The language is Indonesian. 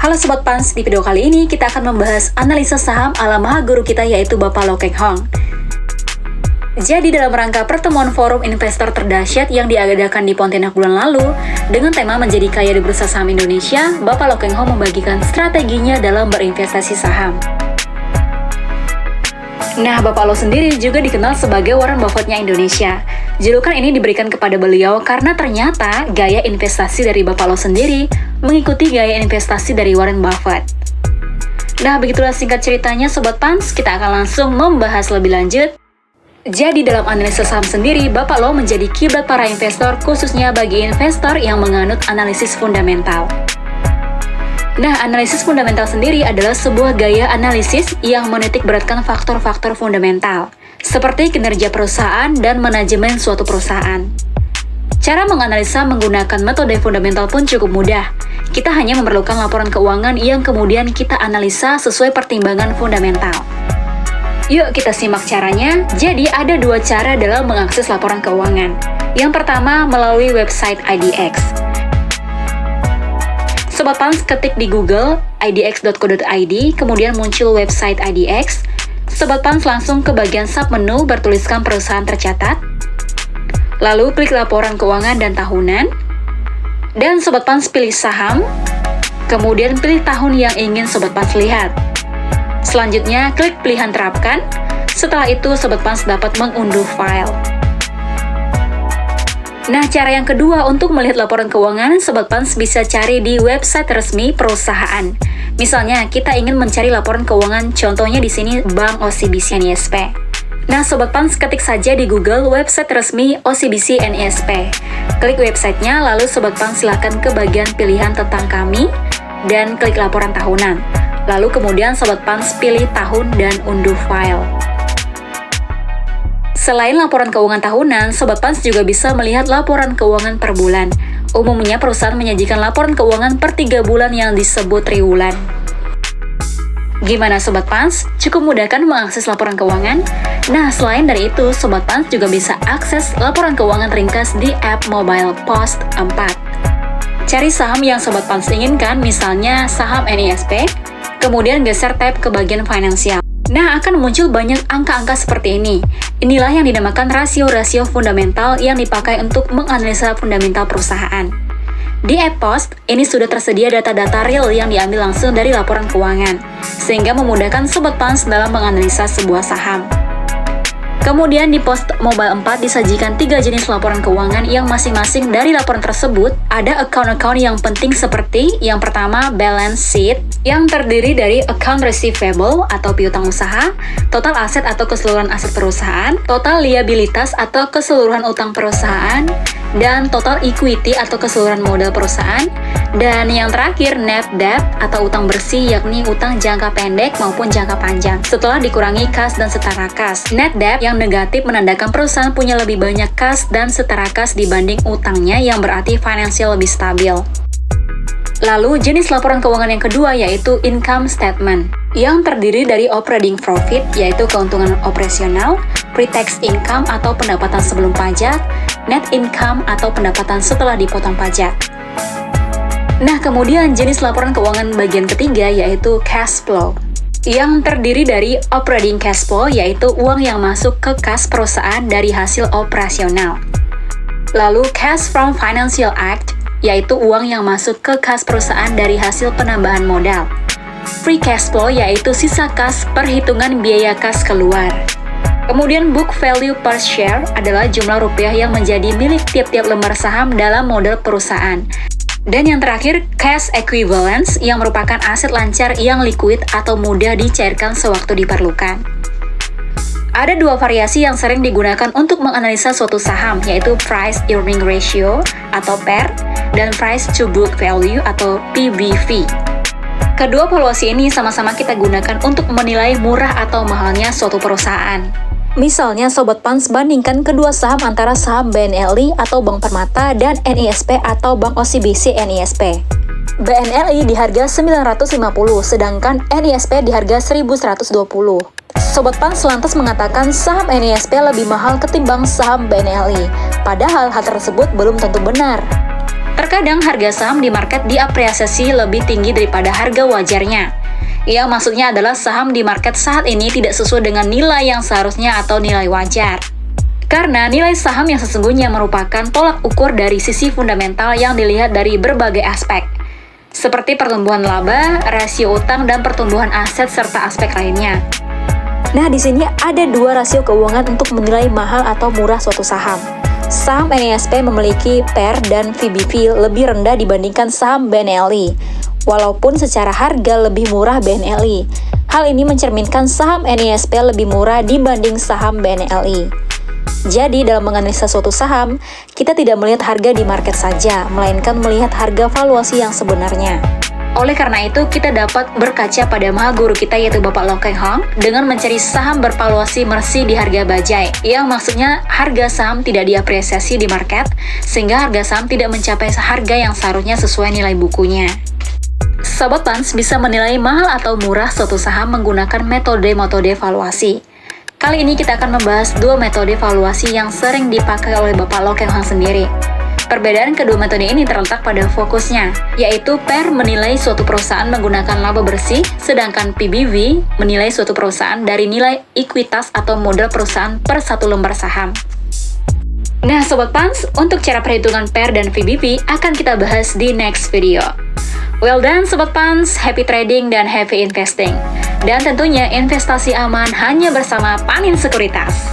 Halo Sobat Pans, di video kali ini kita akan membahas analisa saham ala maha guru kita yaitu Bapak Loh Keng Hong. Jadi dalam rangka pertemuan forum investor terdahsyat yang diadakan di Pontianak bulan lalu, dengan tema menjadi kaya di bursa saham Indonesia, Bapak Loh Keng Hong membagikan strateginya dalam berinvestasi saham. Nah, Bapak Loh sendiri juga dikenal sebagai Warren Buffett-nya Indonesia. Julukan ini diberikan kepada beliau karena ternyata gaya investasi dari Bapak Loh sendiri mengikuti gaya investasi dari Warren Buffett. Nah, begitulah singkat ceritanya Sobat Pans, kita akan langsung membahas lebih lanjut. Jadi dalam analisis saham sendiri, Bapak Loh menjadi kiblat para investor, khususnya bagi investor yang menganut analisis fundamental. Nah, analisis fundamental sendiri adalah sebuah gaya analisis yang menitik beratkan faktor-faktor fundamental, seperti kinerja perusahaan dan manajemen suatu perusahaan. Cara menganalisa menggunakan metode fundamental pun cukup mudah. Kita hanya memerlukan laporan keuangan yang kemudian kita analisa sesuai pertimbangan fundamental. Yuk kita simak caranya. Jadi ada dua cara dalam mengakses laporan keuangan. Yang pertama melalui website IDX. Sobat Pans ketik di Google idx.co.id, kemudian muncul website IDX. Sobat Pans langsung ke bagian submenu bertuliskan perusahaan tercatat. Lalu klik laporan keuangan dan tahunan. Dan Sobat Pans pilih saham. Kemudian pilih tahun yang ingin Sobat Pans lihat. Selanjutnya klik pilihan terapkan. Setelah itu Sobat Pans dapat mengunduh file. Nah, cara yang kedua untuk melihat laporan keuangan, Sobat Pans bisa cari di website resmi perusahaan. Misalnya, kita ingin mencari laporan keuangan, contohnya di sini Bank OCBC NISP. Nah, Sobat Pans ketik saja di Google website resmi OCBC NISP. Klik websitenya, lalu Sobat Pans silakan ke bagian pilihan tentang kami, dan klik laporan tahunan. Lalu kemudian Sobat Pans pilih tahun dan unduh file. Selain laporan keuangan tahunan, Sobat Pans juga bisa melihat laporan keuangan per bulan. Umumnya perusahaan menyajikan laporan keuangan per 3 bulan yang disebut triwulan. Gimana Sobat Pans? Cukup mudah kan mengakses laporan keuangan? Nah, selain dari itu, Sobat Pans juga bisa akses laporan keuangan ringkas di app mobile Pos 4. Cari saham yang Sobat Pans inginkan, misalnya saham NISP, kemudian geser tab ke bagian finansial. Nah, akan muncul banyak angka-angka seperti ini. Inilah yang dinamakan rasio-rasio fundamental yang dipakai untuk menganalisa fundamental perusahaan. Di app Post, ini sudah tersedia data-data real yang diambil langsung dari laporan keuangan, sehingga memudahkan Sobat Pans dalam menganalisa sebuah saham. Kemudian di Post Mobile 4 disajikan 3 jenis laporan keuangan yang masing-masing dari laporan tersebut ada account-account yang penting seperti yang pertama balance sheet yang terdiri dari account receivable atau piutang usaha, total aset atau keseluruhan aset perusahaan, total liabilitas atau keseluruhan utang perusahaan, dan total equity atau keseluruhan modal perusahaan, dan yang terakhir net debt atau utang bersih yakni utang jangka pendek maupun jangka panjang setelah dikurangi kas dan setara kas. Net debt yang negatif menandakan perusahaan punya lebih banyak kas dan setara kas dibanding utangnya yang berarti finansial lebih stabil. Lalu jenis laporan keuangan yang kedua yaitu income statement yang terdiri dari operating profit yaitu keuntungan operasional, pre-tax income atau pendapatan sebelum pajak, net income atau pendapatan setelah dipotong pajak. Nah, kemudian jenis laporan keuangan bagian ketiga yaitu cash flow yang terdiri dari operating cash flow yaitu uang yang masuk ke kas perusahaan dari hasil operasional. Lalu cash from financial act yaitu uang yang masuk ke kas perusahaan dari hasil penambahan modal. Free cash flow yaitu sisa kas perhitungan biaya kas keluar. Kemudian book value per share adalah jumlah rupiah yang menjadi milik tiap-tiap lembar saham dalam model perusahaan. Dan yang terakhir, cash equivalence yang merupakan aset lancar yang liquid atau mudah dicairkan sewaktu diperlukan. Ada dua variasi yang sering digunakan untuk menganalisa suatu saham, yaitu price earning ratio atau PER dan price to book value atau PBV. Kedua valuasi ini sama-sama kita gunakan untuk menilai murah atau mahalnya suatu perusahaan. Misalnya Sobat Pans bandingkan kedua saham antara saham BNLI atau Bank Permata dan NISP atau Bank OCBC NISP. BNLI di harga 950, sedangkan NISP di harga 1120. Sobat Pans lantas mengatakan saham NISP lebih mahal ketimbang saham BNLI, padahal hal tersebut belum tentu benar. Terkadang harga saham di market diapresiasi lebih tinggi daripada harga wajarnya. Yang maksudnya adalah saham di market saat ini tidak sesuai dengan nilai yang seharusnya atau nilai wajar. Karena nilai saham yang sesungguhnya merupakan tolak ukur dari sisi fundamental yang dilihat dari berbagai aspek, seperti pertumbuhan laba, rasio utang, dan pertumbuhan aset serta aspek lainnya. Nah, di sini ada dua rasio keuangan untuk menilai mahal atau murah suatu saham. Saham NISP memiliki PER dan VBV lebih rendah dibandingkan saham BNLI, walaupun secara harga lebih murah BNLI. Hal ini mencerminkan saham NISP lebih murah dibanding saham BNLI. Jadi, dalam menganalisa suatu saham, kita tidak melihat harga di market saja, melainkan melihat harga valuasi yang sebenarnya. Oleh karena itu, kita dapat berkaca pada maha guru kita yaitu Bapak Loh Keng Hong dengan mencari saham bervaluasi Mercy di harga bajai, yang maksudnya harga saham tidak diapresiasi di market, sehingga harga saham tidak mencapai harga yang seharusnya sesuai nilai bukunya. Sobat Pans bisa menilai mahal atau murah suatu saham menggunakan metode valuasi. Kali ini kita akan membahas dua metode valuasi yang sering dipakai oleh Bapak Loh Keng Hong sendiri. Perbedaan kedua metode ini terletak pada fokusnya, yaitu PER menilai suatu perusahaan menggunakan laba bersih, sedangkan PBV menilai suatu perusahaan dari nilai ekuitas atau modal perusahaan per satu lembar saham. Nah, Sobat Pans, untuk cara perhitungan PER dan VBV akan kita bahas di next video. Well done Sobat Pans, happy trading dan happy investing. Dan tentunya investasi aman hanya bersama Panin Sekuritas.